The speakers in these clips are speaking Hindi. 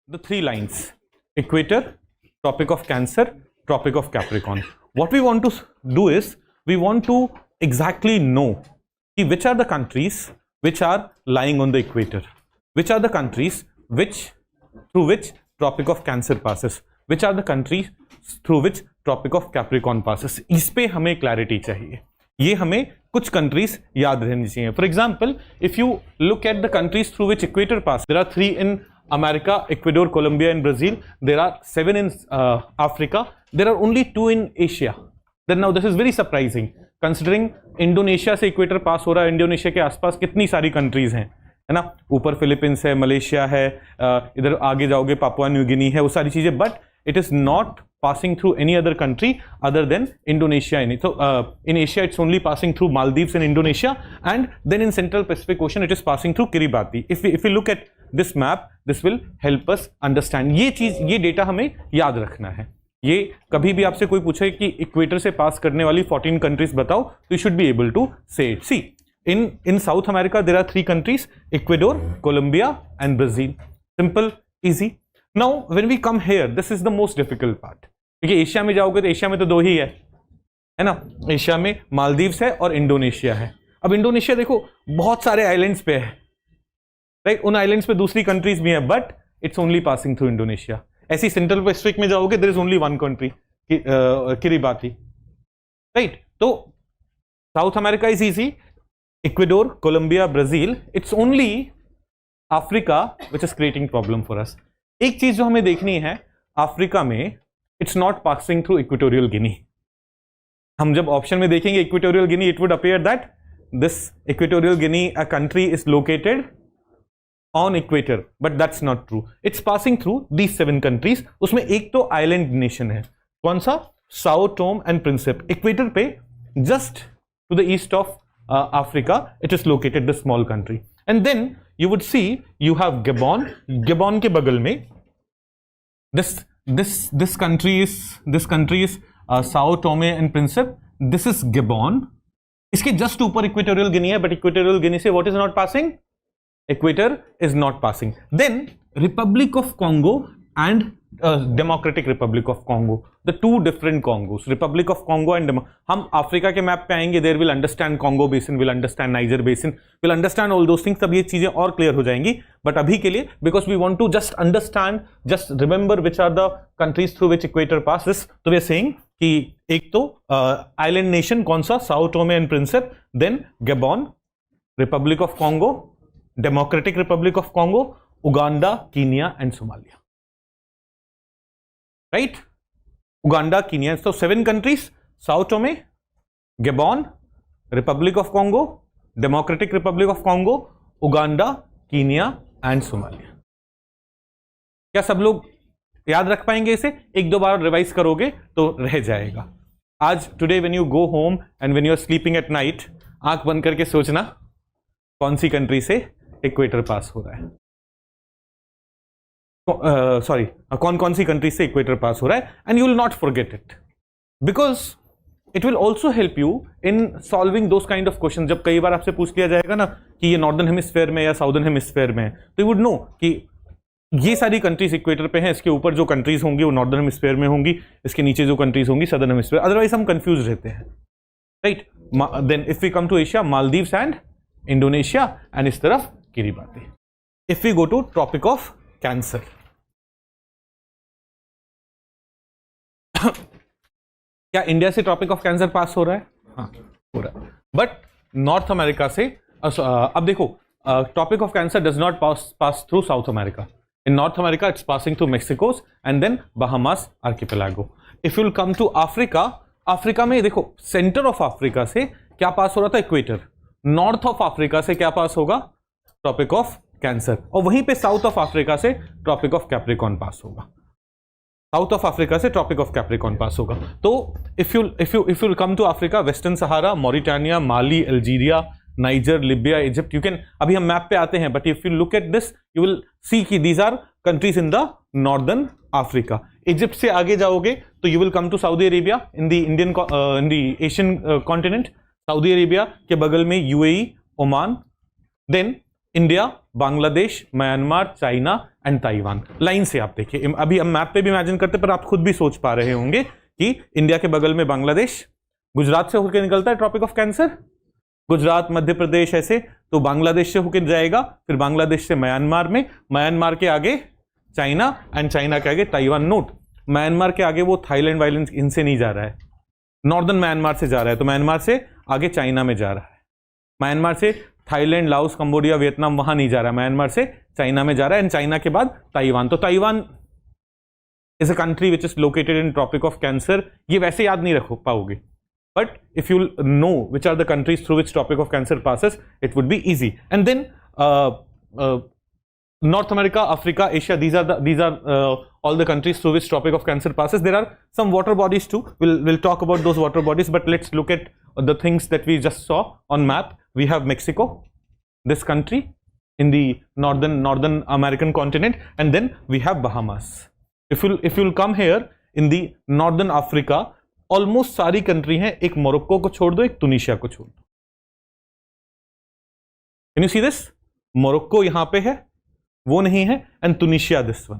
the three lines: equator, Tropic of Cancer, Tropic of Capricorn. What we want to do is we want to exactly know which are the countries which are lying on the equator, which are the countries through which Tropic of Cancer passes, which are the countries through which Tropic of Capricorn passes. इस पे हमें क्लैरिटी चाहिए, ये हमें कुछ कंट्रीज याद रहनी चाहिए. For example, if you look at the countries through which equator pass, there are 3 इन America, Ecuador, Colombia and Brazil. There are 7 in Africa. There are only 2 in Asia. Then now this is very surprising considering Indonesia से इक्वेटर पास हो रहा है. इंडोनेशिया के आसपास कितनी सारी कंट्रीज हैं, है ना. ऊपर फिलीपींस है, मलेशिया है, इधर आगे जाओगे पापुआ न्यू गिनी है, वो सारी चीजें. But it is not passing through any other country other than Indonesia in it. So in Asia it's only passing through Maldives and Indonesia, and then in Central Pacific Ocean it is passing through Kiribati. If we look at this map, this will help us understand. ये चीज, ये डेटा हमें याद रखना है. ये कभी भी आपसे कोई पूछे कि इक्वेटर से पास करने वाली 14 कंट्रीज बताओ, तो you should be able to say it. See, in South America there are 3 countries: Ecuador, Colombia and Brazil. Simple, easy. Now when we come here, this is the most difficult part. क्योंकि एशिया में जाओगे तो एशिया में तो 2 ही है ना. एशिया में मालदीव्स है और इंडोनेशिया है. अब इंडोनेशिया देखो बहुत सारे आइलैंड्स पे है, राइट. उन आइलैंड्स पे दूसरी कंट्रीज भी है, but it's only passing through Indonesia. ऐसी सेंट्रल पैसिफिक में जाओगे, there is only 1 country, Kiribati, right. तो South America is easy, Ecuador, Colombia, Brazil. It's only Africa which is creating problem for us. एक चीज जो हमें देखनी है, अफ्रीका में it's not passing through Equatorial Guinea. हम जब ऑप्शन में देखेंगे Equatorial Guinea, it would appear that this Equatorial Guinea a country is located on equator, but that's not true. It's passing through these 7 countries. उसमें एक तो आइलैंड नेशन है, कौन सा? Sao Tome and Principe. Equator पे just to the east of Africa it is located the small country. And then you would see you have Gabon. Gabon के बगल में this country is Sao Tome and Principe. This is Gabon. इसके जस्ट ऊपर इक्वेटोरियल गिनी है, बट इक्वेटोरियल गिनी से what is not passing? Equator is not passing. Then Republic of Congo and Democratic Republic of Congo, the 2 different Congos. Republic of Congo and हम अफ्रीका के मैप पे आएंगे, there will understand Congo basin, will understand Niger basin, will understand all those things. तब ये चीजें और क्लियर हो जाएंगी. बट अभी के लिए, because we want to just understand, just remember which are the countries through which equator passes. तो वी आर सेइंग कि एक तो आइलैंड नेशन कौन सा? Sao Tome and Principe. Then Gabon, Republic of Congo, Democratic Republic of Congo, Uganda, Kenya and Somalia. Right? Uganda, Kenya. So 7 countries: Sao Tome, Gabon, Republic of Congo, Democratic Republic of Congo, Uganda, Kenya and Somalia. क्या सब लोग याद रख पाएंगे इसे? 1-2 बार रिवाइज करोगे तो रह जाएगा. आज today when you go home and when you are sleeping at night, आंख बंद करके सोचना कौन सी कंट्री से इक्वेटर पास हो रहा है. सॉरी, कौन सी कंट्री से इक्वेटर पास हो रहा है. And you will not forget it, because it will also help you in solving those kind of question. जब कई बार आपसे पूछ लिया जाएगा ना कि ये नॉर्दर्न हेमिस्फेयर में या साउदर्न हेमिस्फेयर में है, तो यू वुड नो कि ये सारी कंट्रीज इक्वेटर पे हैं. इसके ऊपर जो कंट्रीज होंगी वो नॉर्दर्न हेमिस्फेयर में होंगी, इसके नीचे जो कंट्रीज होंगी सदर्न हेमिस्फेयर. अदरवाइज हम कंफ्यूज रहते हैं, right. Then if we come to Asia, Maldives and Indonesia, and इस तरफ Kiribati. If we go to Tropic of Cancer, क्या इंडिया से ट्रॉपिक ऑफ कैंसर पास हो रहा है? हाँ, हो रहा है. बट नॉर्थ अमेरिका से अब देखो, Tropic of Cancer does not pass through South America. In North America it's passing through Mexicos and then Bahamas archipelago. If you will come to Africa, Africa में देखो सेंटर ऑफ अफ्रीका से क्या पास हो रहा था? इक्वेटर. नॉर्थ ऑफ अफ्रीका से क्या पास होगा? Tropic of Cancer. और वहीं पे साउथ ऑफ अफ्रीका से ट्रॉपिक ऑफ कैप्रिकॉर्न पास होगा. साउथ ऑफ अफ्रीका से ट्रॉपिक ऑफ कैप्रिकॉर्न पास होगा. तो if you come to Africa, Western Sahara, Mauritania, Mali, Algeria, Niger, Libya, Egypt, you can, अभी हम मैप पे आते हैं, but if you look at this you will see कि these are countries in the northern Africa. Egypt से आगे जाओगे तो you will come to Saudi Arabia in the Asian continent. Saudi Arabia के बगल में UAE, Oman, then India, Bangladesh, Myanmar, China and Taiwan. Line से आप देखिए, अभी हम मैप पे भी इमेजिन करते पर आप खुद भी सोच पा रहे होंगे कि इंडिया के बगल में बांग्लादेश, गुजरात से होकर निकलता है tropic of cancer, Gujarat Madhya Pradesh ऐसे, तो बांग्लादेश से होकर जाएगा, फिर बांग्लादेश से म्यांमार में, म्यांमार के आगे चाइना एंड चाइना के आगे ताइवान। नोट, म्यांमार के आगे वो थाईलैंड वाइलैंड इनसे नहीं जा रहा है, नॉर्दर्न म्यांमार से जा रहा है, तो म्यांमार से आगे चाइना में जा रहा है, म्यांमार से थाईलैंड, लाओस, कंबोडिया, वियतनाम वहां नहीं जा रहा है, म्यांमार से चाइना में जा रहा है, एंड चाइना के बाद ताइवान। तो Taiwan is a country which is located in Tropic of Cancer. ये वैसे याद नहीं रख पाओगे, but if you know which are the countries through which Tropic of Cancer passes, it would be easy. And then North America, Africa, Asia, these are all the countries through which tropic of cancer passes. There are some water bodies too. We'll talk about those water bodies, but let's look at the things that we just saw on map. We have Mexico, this country in the northern American continent, and then we have Bahamas. If you'll come here in the northern Africa, almost सारी country हैं, एक मोरक्को को छोड़ दो, एक तुनिशिया को छोड़ दो। Can you see this? Morocco यहां पे है, वो नहीं है, एंड तुनिशिया दिस वन,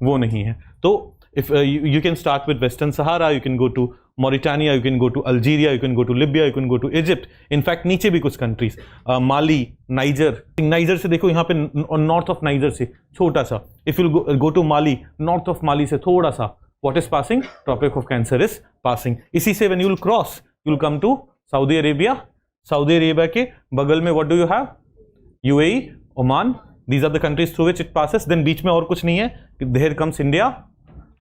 वो नहीं है। तो if you can start with Western Sahara, you can go to Mauritania, you can go to Algeria, you can go to Libya, you can go to Egypt. In fact नीचे भी कुछ कंट्रीज, माली, नाइजर से देखो, यहाँ पे नॉर्थ ऑफ नाइजर से छोटा सा, if you go to Mali, north of Mali से थोड़ा सा, what is passing? Tropic of Cancer is passing. इसी से when you will cross, you will come to Saudi Arabia, Saudi Arabia के बगल में what do you have? UAE, Oman, these are the countries through which it passes. then बीच में और कुछ नहीं है, there comes India,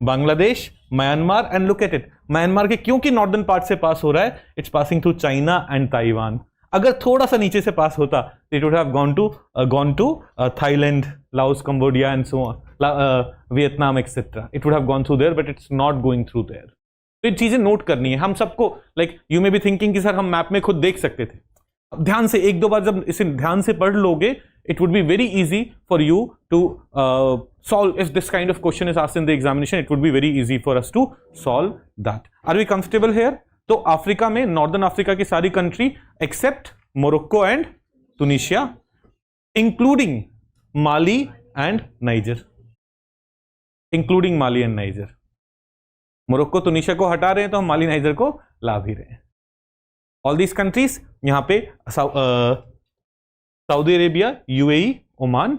Bangladesh, Myanmar, and look at it, Myanmar के क्योंकि नॉर्दर्न पार्ट से पास हो रहा है, it's passing through China and Taiwan. अगर थोड़ा सा नीचे से पास होता, it would have gone to Thailand, Laos, Cambodia and so on, Vietnam etc. it would have gone through there, but it's not going through there. तो ये चीजें नोट करनी है हम सबको। like you may be thinking कि सर हम मैप में खुद देख सकते थे, अब ध्यान से एक दो बार जब इसे ध्यान से पढ़ लोगे, it would be very easy for you to solve. If this kind of question is asked in the examination, it would be very easy for us to solve that. Are we comfortable here? तो अफ्रीका में, नॉर्दर्न अफ्रीका की सारी country except Morocco and Tunisia, including Mali and Niger, including Mali and Niger. Morocco Tunisia को हटा रहे हैं तो हम माली नाइजर को ला भी रहे हैं। ऑल दीज कंट्रीज यहां पे Saudi Arabia, UAE, Oman,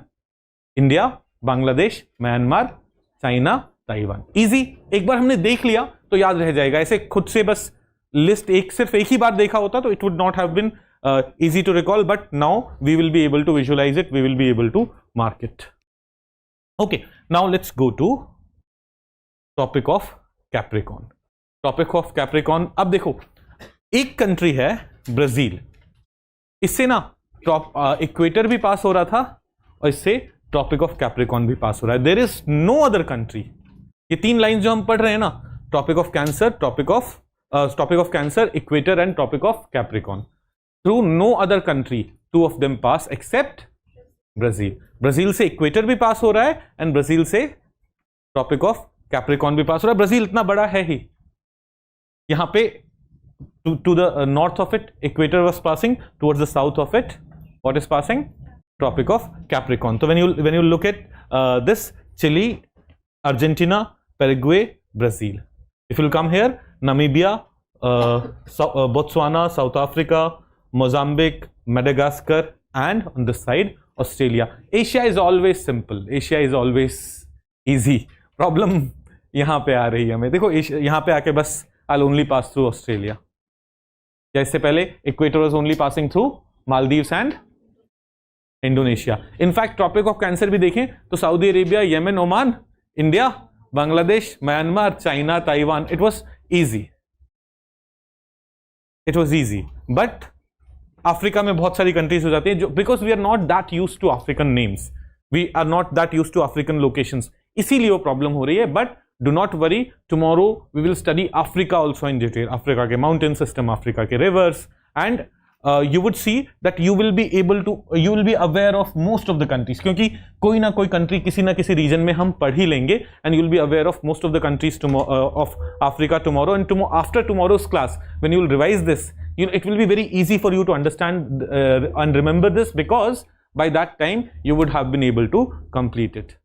India, Bangladesh, Myanmar, China, Taiwan. Easy, एक बार हमने देख लिया तो याद रह जाएगा। ऐसे खुद से बस लिस्ट सिर्फ एक ही बार देखा होता तो it would not have been easy to recall, but now we will be able to visualize it, we will be able to mark it. Okay, now let's go to topic of Capricorn. Topic of Capricorn, अब देखो एक कंट्री है ब्राजील, इससे ना इक्वेटर भी पास हो रहा था और इससे टॉपिक ऑफ कैप्रिकॉन भी पास हो रहा है। There is no other country, ये तीन लाइन जो हम पढ़ रहे हैं ना, Tropic of Cancer, Tropic of Cancer, equator and Tropic of Capricorn, through no other country two of them pass except Brazil. Brazil से इक्वेटर भी पास हो रहा है एंड ब्राजील से टॉपिक ऑफ कैप्रिकॉन भी पास हो रहा है। ब्राजील इतना बड़ा है ही, यहां पे to the north of it equator was passing, towards the south of it what is passing? Tropic of Capricorn. So when you look at this, Chile, Argentina, Paraguay, Brazil. If you come here, Namibia, Botswana, South Africa, Mozambique, Madagascar, and on this side Australia. Asia is always simple, Asia is always easy. Problem यहां पे आ रही है हमें, देखो यहां पे आके बस I'll only pass through Australia, या इससे पहले equator was only passing through Maldives and Indonesia. In fact Tropic of Cancer भी देखें तो Saudi Arabia, Yemen, Oman, India, Bangladesh, Myanmar, China, Taiwan, it was easy, but Africa में बहुत सारी कंट्रीज हो जाती है जो, because we are not that used to African names, we are not that used to African locations, इसीलिए वो प्रॉब्लम हो रही है। But do not worry, tomorrow we will study Africa also in detail, Africa के mountain system, Africa के rivers, and you would see that you will be aware of most of the countries, क्योंकि कोई ना कोई country किसी ना किसी region में हम पढ़ ही लेंगे, and you will be aware of most of the countries of Africa tomorrow, and after tomorrow's class when you will revise this, it will be very easy for you to understand and remember this, because by that time you would have been able to complete it.